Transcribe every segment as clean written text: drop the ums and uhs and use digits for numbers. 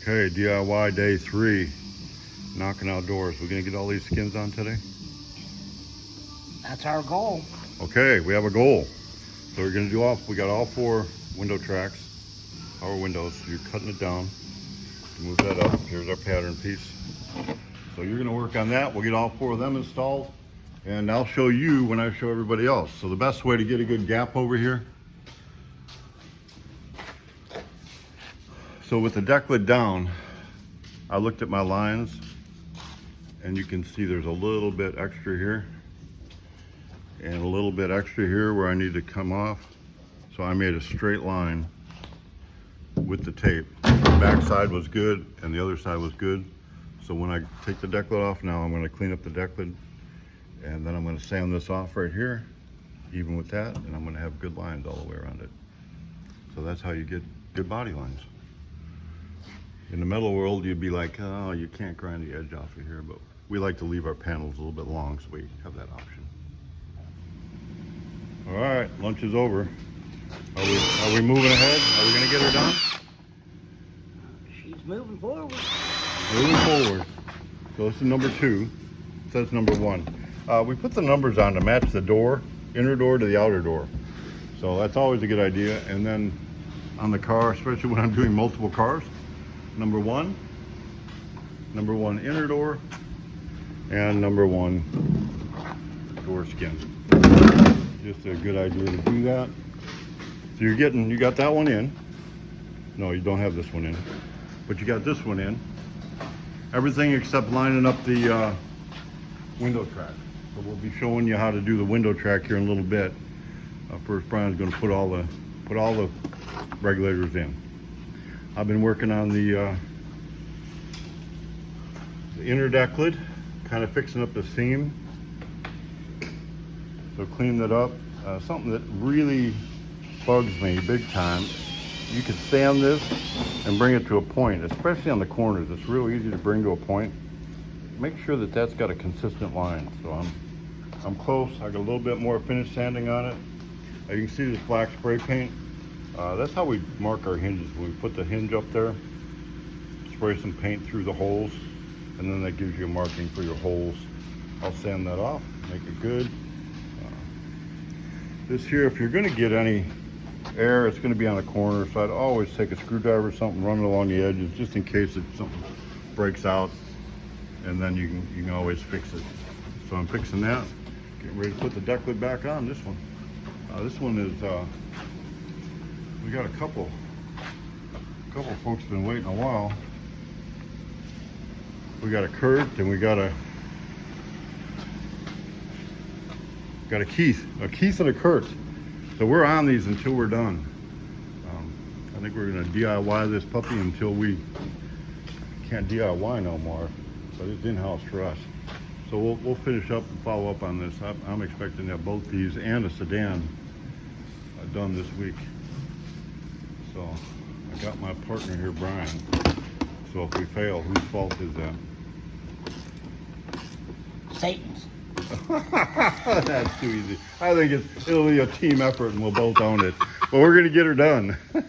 Okay, DIY day 3. Knocking out doors. We're gonna get all these skins on today? That's our goal. Okay, we have a goal. So we're gonna we got all 4 window tracks, our windows. So you're cutting it down. Move that up. Here's our pattern piece. So you're gonna work on that. We'll get all 4 of them installed. And I'll show you when I show everybody else. So the best way to get a good gap over here. So with the deck lid down, I looked at my lines and you can see there's a little bit extra here and a little bit extra here where I need to come off. So I made a straight line with the tape. The back side was good and the other side was good. So when I take the deck lid off now, I'm going to clean up the deck lid and then I'm going to sand this off right here, even with that, and I'm going to have good lines all the way around it. So that's how you get good body lines. In the metal world, you'd be like, oh, you can't grind the edge off of here, but we like to leave our panels a little bit long so we have that option. All right, lunch is over. Are we moving ahead? Are we gonna get her done? She's moving forward. Moving forward. So this is number 2. It says number 1. We put the numbers on to match the door, inner door to the outer door. So that's always a good idea. And then on the car, especially when I'm doing multiple cars, number 1 inner door, and number 1 door skin. Just a good idea to do that. So you got that one in. No, you don't have this one in, but you got this one in. Everything except lining up the window track. So we'll be showing you how to do the window track here in a little bit. First, Brian's going to put all the regulators in. I've been working on the inner deck lid, kind of fixing up the seam. So clean that up. Something that really bugs me big time. You could sand this and bring it to a point, especially on the corners. It's real easy to bring to a point. Make sure that that's got a consistent line. So I'm close. I got a little bit more finish sanding on it. You can see this black spray paint. That's how we mark our hinges. When we put the hinge up there, spray some paint through the holes, and then that gives you a marking for your holes. I'll sand that off, make it good. This here, if you're going to get any air, it's going to be on the corner, so I'd always take a screwdriver or something, run it along the edges, just in case if something breaks out, and then you can always fix it. So I'm fixing that, getting ready to put the deck lid back on this one. This one is, we got a couple folks been waiting a while. We got a Kurt and we got a Keith and a Kurt. So we're on these until we're done. I think we're gonna DIY this puppy until we can't DIY no more. But it's in-house for us. So we'll finish up and follow up on this. I'm expecting to have both these and a sedan done this week. So I got my partner here, Brian. So if we fail, whose fault is that? Satan's. That's too easy. I think it'll be a team effort and we'll both own it. But we're gonna get her done. All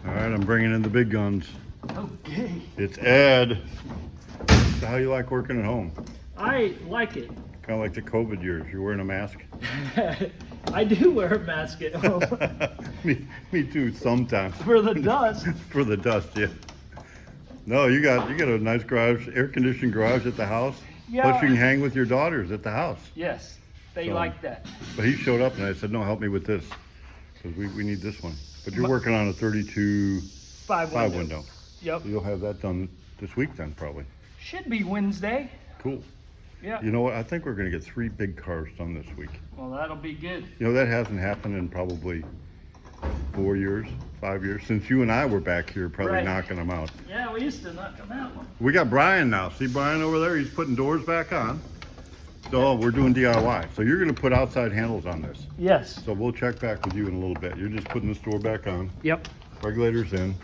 right, I'm bringing in the big guns. Okay. It's Ed. So how you like working at home? I like it. Kind of like the COVID years. You're wearing a mask? I do wear a mask at home. me too, sometimes. For the dust. For the dust, yeah. No, you got a nice garage, air-conditioned garage at the house. Yeah. Plus you can hang with your daughters at the house. Yes, they like that. But he showed up and I said, no, help me with this. Because we need this one. But you're working on a 32.5 window. Yep. So you'll have that done this week then, probably. Should be Wednesday. Cool. Yeah. You know what? I think we're going to get 3 big cars done this week. Well, that'll be good. You know, that hasn't happened in probably 4 years, 5 years, since you and I were back here probably knocking them out. Yeah, we used to knock them out. We got Brian now. See Brian over there? He's putting doors back on. So we're doing DIY. So you're going to put outside handles on this. Yes. So we'll check back with you in a little bit. You're just putting this door back on. Yep. Regulator's in.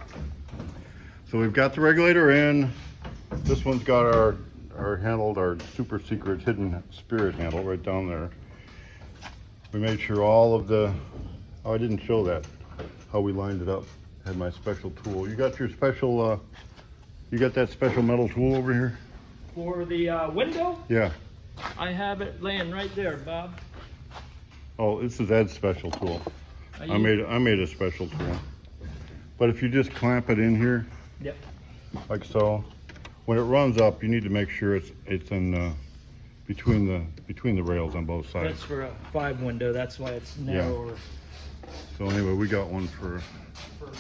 So we've got the regulator in. This one's got our handled, our super secret hidden spirit handle right down there. We made sure all of the, oh, I didn't show that, how we lined it up. Had my special tool. You got your special, you got that special metal tool over here? For the window, Yeah. I have it laying right there, Bob. Oh, this is Ed's special tool. I made a special tool. But if you just clamp it in here, Yep. like so, when it runs up, you need to make sure it's in between the rails on both sides. That's for a 5 window. That's why it's narrower. So anyway, we got one for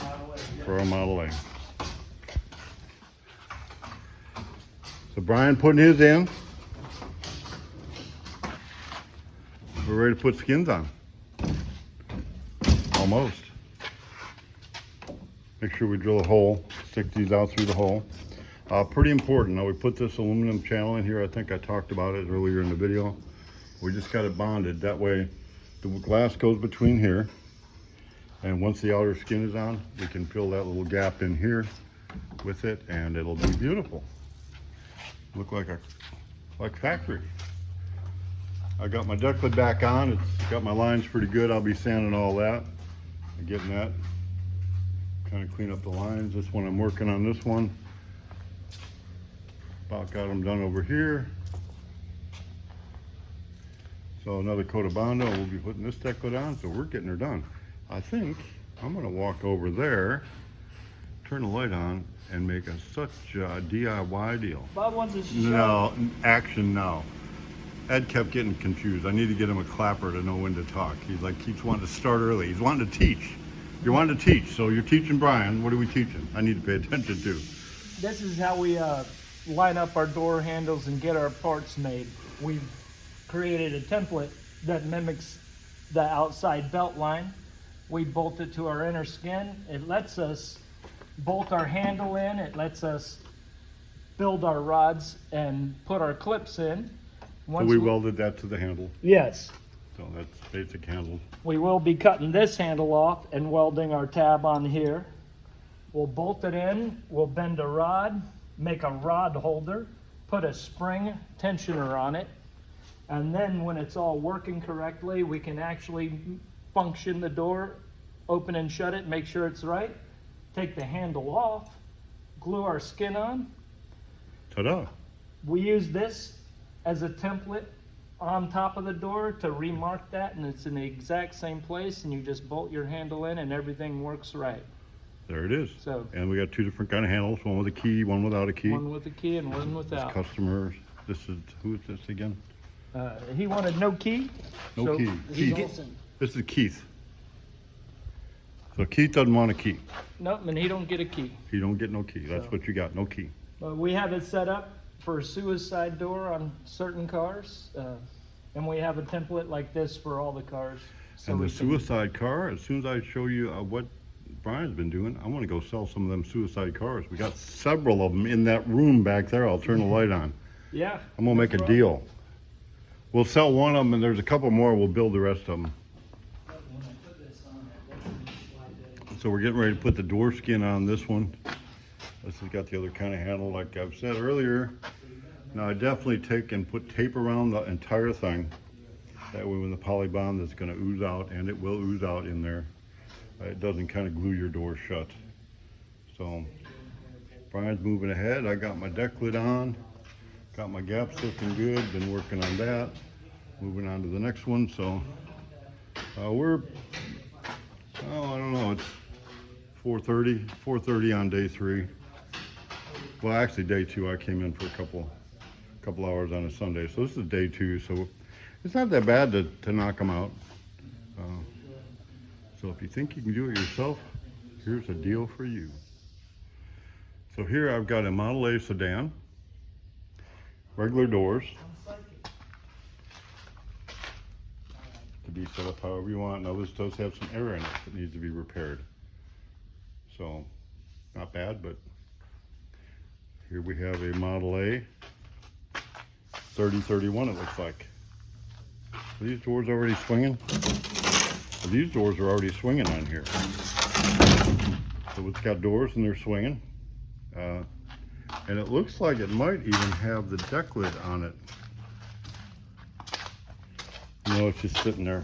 Model A, our Model A. So Brian putting his in. We're ready to put skins on. Almost. Make sure we drill a hole, stick these out through the hole. Pretty important. Now we put this aluminum channel in here. I think I talked about it earlier in the video. We just got it bonded. That way the glass goes between here. And once the outer skin is on, we can fill that little gap in here with it and it'll be beautiful. Look like factory. I got my deck lid back on. It's got my lines pretty good. I'll be sanding all that. I'm getting that. Kind of clean up the lines. This one I'm working on this one. About got them done over here. So another coat of Bondo. We'll be putting this deck lid on. So we're getting her done. I think I'm gonna walk over there, turn the light on, and make such a DIY deal. Bob wants to show. No, action now. Ed kept getting confused. I need to get him a clapper to know when to talk. Keeps wanting to start early. He's wanting to teach. You're wanting to teach, so you're teaching Brian. What are we teaching? I need to pay attention to. This is how we line up our door handles and get our parts made. We've created a template that mimics the outside belt line. We bolt it to our inner skin. It lets us bolt our handle in. It lets us build our rods and put our clips in. So we welded that to the handle. Yes. So that's basic handle. We will be cutting this handle off and welding our tab on here. We'll bolt it in. We'll bend a rod, make a rod holder, put a spring tensioner on it. And then when it's all working correctly, we can actually function the door, open and shut it, make sure it's right, take the handle off, glue our skin on. Ta-da. We use this as a template on top of the door to remark that, and it's in the exact same place, and you just bolt your handle in and everything works right. There it is. So, and we got 2 different kind of handles, one with a key, one without a key. one with a key and one without. Customers. This is, who is this again? He wanted no key. No so key. he Keith. gets- This is Keith. So Keith doesn't want a key. Nope, and he don't get a key. You don't get no key. That's So- what you got, no key. But we have it set up for a suicide door on certain cars, and we have a template like this for all the cars. So And the we can- suicide car, as soon as I show you what Brian's been doing, I want to go sell some of them suicide cars. We got several of them in that room back there. I'll turn the light on. Yeah. I'm gonna make a deal. We'll sell one of them, and there's a couple more. We'll build the rest of them. So we're getting ready to put the door skin on this one. This has got the other kind of handle, like I've said earlier. Now I definitely take and put tape around the entire thing. That way when the poly bond is gonna ooze out, and it will ooze out in there, it doesn't kind of glue your door shut. So Brian's moving ahead. I got my deck lid on. Got my gaps looking good, been working on that. Moving on to the next one, so we're, I don't know, it's 4:30 on day 3. Well, actually day 2, I came in for a couple hours on a Sunday. So this is day 2, so it's not that bad to knock them out. So if you think you can do it yourself, here's a deal for you. So here I've got a Model A sedan, regular doors, to be set up however you want. Now this does have some air in it that needs to be repaired. So not bad, but here we have a Model A 3031, it looks like. Are these doors already swinging? Well, these doors are already swinging on here. So it's got doors and they're swinging. And it looks like it might even have the deck lid on it. No, it's just sitting there.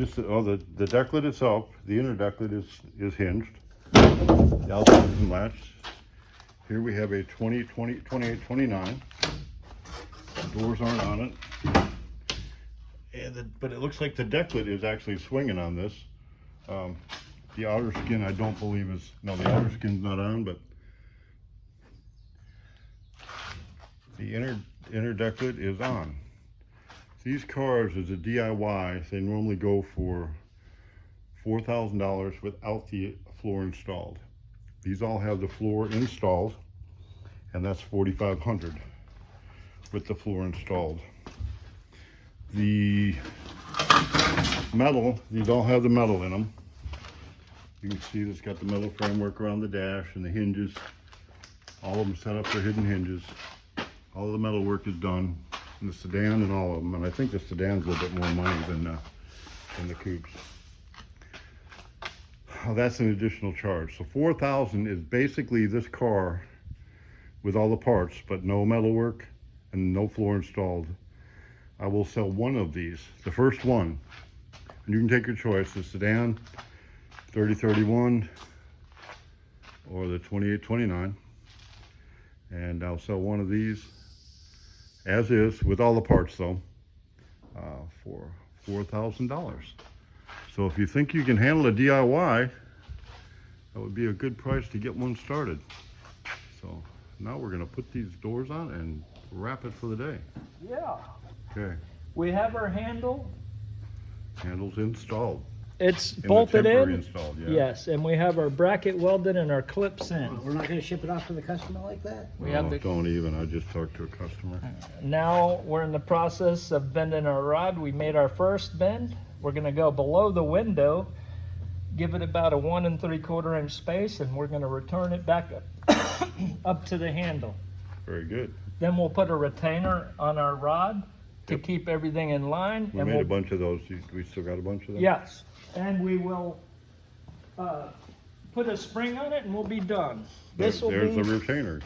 Just, the decklet itself, the inner decklet is hinged. The outside is latched. Here we have a 28, 29. The doors aren't on it. But it looks like the decklet is actually swinging on this. The outer skin, I don't believe no, the outer skin's not on, but the inner decklet is on. These cars, as a DIY, they normally go for $4,000 without the floor installed. These all have the floor installed, and that's $4,500 with the floor installed. The metal, these all have the metal in them. You can see it's got the metal framework around the dash and the hinges. All of them set up for hidden hinges. All of the metal work is done in the sedan and all of them. And I think the sedan's a little bit more money than the coupes. Oh, that's an additional charge. So $4,000 is basically this car with all the parts, but no metal work and no floor installed. I will sell one of these, the first one, and you can take your choice, the sedan, 3031, or the 2829, and I'll sell one of these as is, with all the parts though, for $4,000. So if you think you can handle a DIY, that would be a good price to get one started. So now we're gonna put these doors on and wrap it for the day. Yeah. Okay, We have our handle. handle's installed. It's And the bolted temporary in. installed, yeah. Yes, and we have our bracket welded and our clips in. We're not gonna ship it off to the customer like that? We have Oh, the, don't even, I just talked to a customer. now we're in the process of bending our rod. We made our first bend. We're gonna go below the window, give it about a 1 3/4 inch space, and we're gonna return it back up to the handle. Very good. Then we'll put a retainer on our rod to Yep. keep everything in line. We and made we'll, a bunch of those. We still got a bunch of them? yes, and we will put a spring on it and we'll be done. This will There's be, the retainer.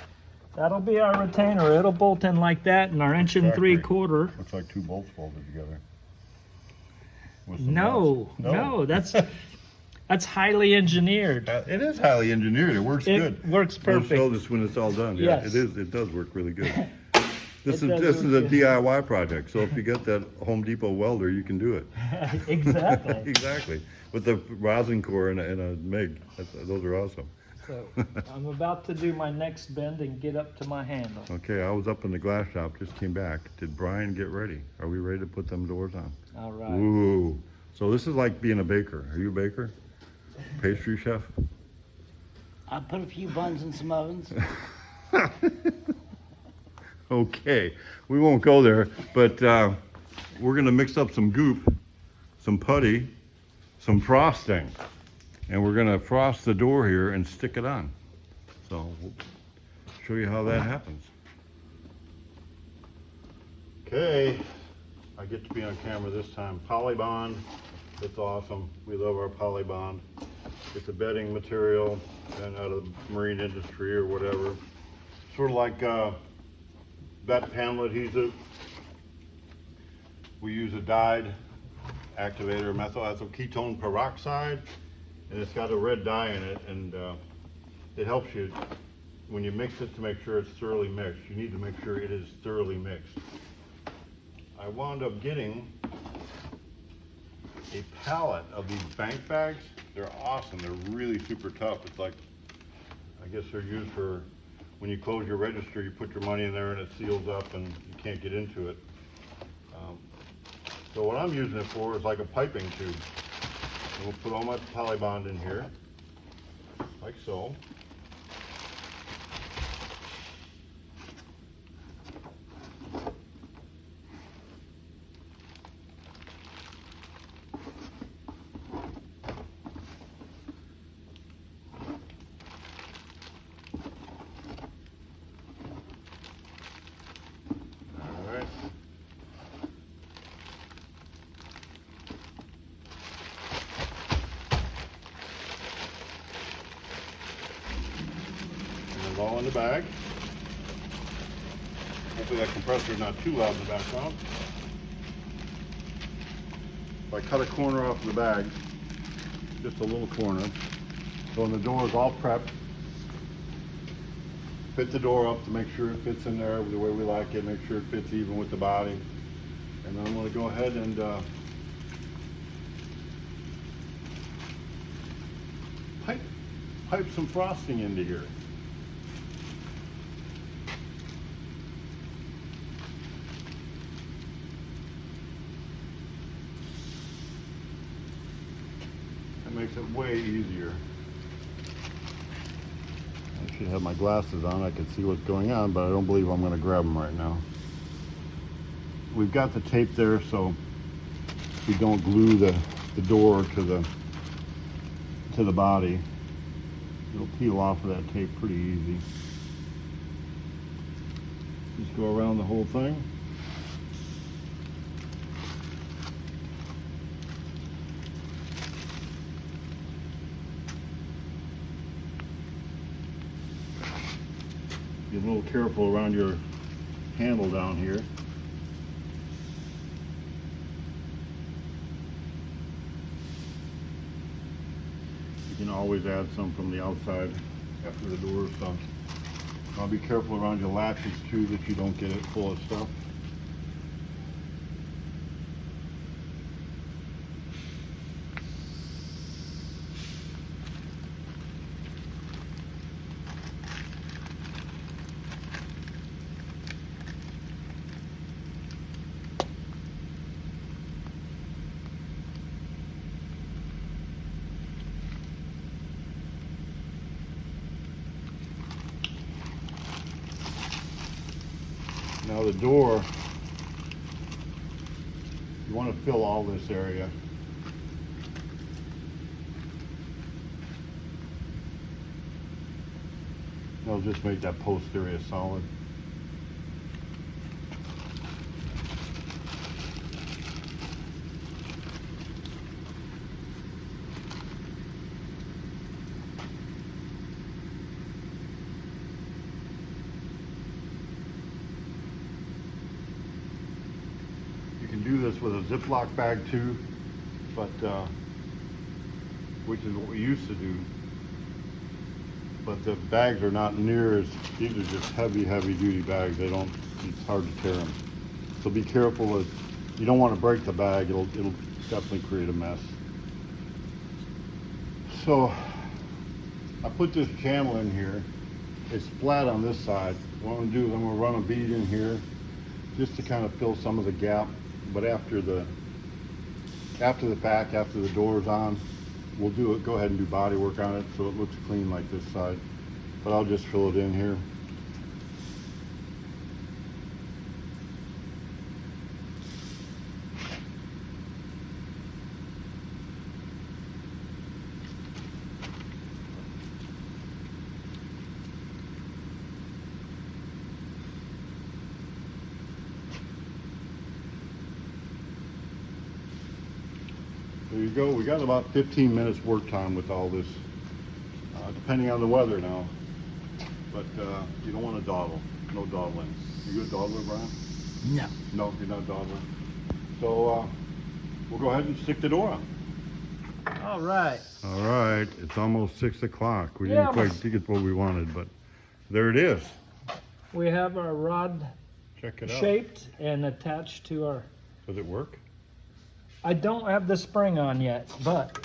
that'll be our retainer. It'll bolt in like that, and our 1 Factory. 3/4. Looks like two bolts bolted together. With some No, nuts. no, that's highly engineered. It is highly engineered. It works It good. works We'll perfect. show this when it's all done. Yeah, Yes. it is. It does work really good. This It is does a work good. DIY project. So if you get that Home Depot welder, you can do it. Exactly. Exactly. With the rosin core and a MIG. Those are awesome. So I'm about to do my next bend and get up to my handle. Okay, I was up in the glass shop, just came back. Did Brian get ready? Are we ready to put them doors on? All right. Ooh. So this is like being a baker. Are you a baker? Pastry chef? I put a few buns in some ovens. Okay, we won't go there, but we're gonna mix up some goop, some putty, some frosting, and we're gonna frost the door here and stick it on. So we'll show you how that happens. Okay, I get to be on camera this time. Polybond, it's awesome. We love our Polybond. It's a bedding material and out of the marine industry or whatever. Sort of like that panel adhesive. We use a dyed activator, methyl ketone peroxide, and it's got a red dye in it, and it helps you when you mix it to make sure it's thoroughly mixed. You need to make sure it is thoroughly mixed. I wound up getting a pallet of these bank bags. They're awesome. They're really super tough. It's like, I guess they're used for when you close your register, you put your money in there and it seals up and you can't get into it. So what I'm using it for is like a piping tube. And we'll put all my Polybond in here, like so. All in the bag. Hopefully that compressor is not too loud in the background. If I cut a corner off the bag, just a little corner. So when the door is all prepped, fit the door up to make sure it fits in there the way we like it, make sure it fits even with the body. And then I'm going to go ahead and pipe some frosting into here. That makes it way easier. I should have my glasses on, I can see what's going on, but I don't believe I'm going to grab them right now. We've got the tape there, so we don't glue the door to the body. It'll peel off of that tape pretty easy. Just go around the whole thing. Be a little careful around your handle down here. You can always add some from the outside after the door is done. I'll be careful around your latches too, that you don't get it full of stuff. Now the door, you want to fill all this area. That'll just make that post area solid. You can do this with a Ziploc bag too, but which is what we used to do. But the bags are not near as, these are just heavy duty bags. They don't, it's hard to tear them. So be careful that you don't want to break the bag. It'll definitely create a mess. So I put this channel in here. It's flat on this side. What I'm going to do is I'm going to run a bead in here just to kind of fill some of the gap. But after the fact, after the door's on, we'll go ahead and do body work on it so it looks clean like this side. But I'll just fill it in here. There you go. We got about 15 minutes work time with all this, depending on the weather now. But you don't want to dawdle. No dawdling. You a dawdler, Brian? No. No, you're not dawdling. So we'll go ahead and stick the door on. All right. All right. It's almost 6 o'clock. We Yeah, didn't quite get what we wanted, but there it is. We have our rod Check it out. shaped and attached to our, Does it work? I don't have the spring on yet, but,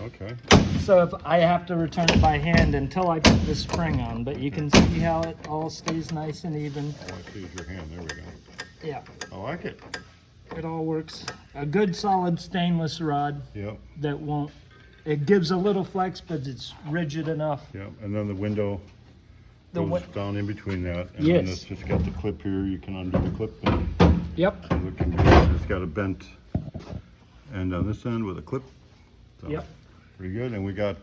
Okay. so if I have to return it by hand until I put the spring on, but you can see how it all stays nice and even. Oh, I see your hand. There we go. Yeah, I like it. it all works. A good solid stainless rod Yep. that won't, it gives a little flex, but it's rigid enough. Yep. And then the window The goes wi- down in between that. And Yes. then it's just got the clip here. You can undo the clip. And Yep, it can be, it's got a bent end on this end with a clip. So, yep. pretty good. And we got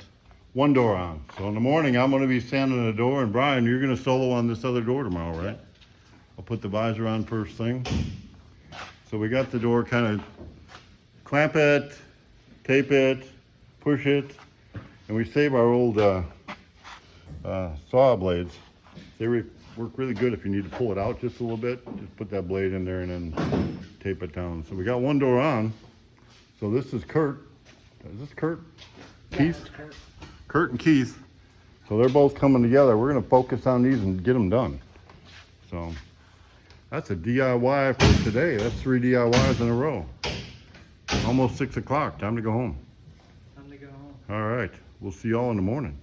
one door on. So in the morning, I'm going to be standing at the door. And Brian, you're going to solo on this other door tomorrow, right? I'll put the visor on first thing. So we got the door, kind of clamp it, tape it, push it, and we save our old saw blades. They work really good if you need to pull it out just a little bit. Just put that blade in there and then tape it down. So we got one door on. So this is Kurt. Is this Kurt? Yeah, Keith? that's Kurt. Kurt and Keith. So they're both coming together. We're gonna focus on these and get them done. So that's a DIY for today. That's 3 DIYs in a row. Almost 6 o'clock. Time to go home. Time to go home. All right. We'll see y'all in the morning.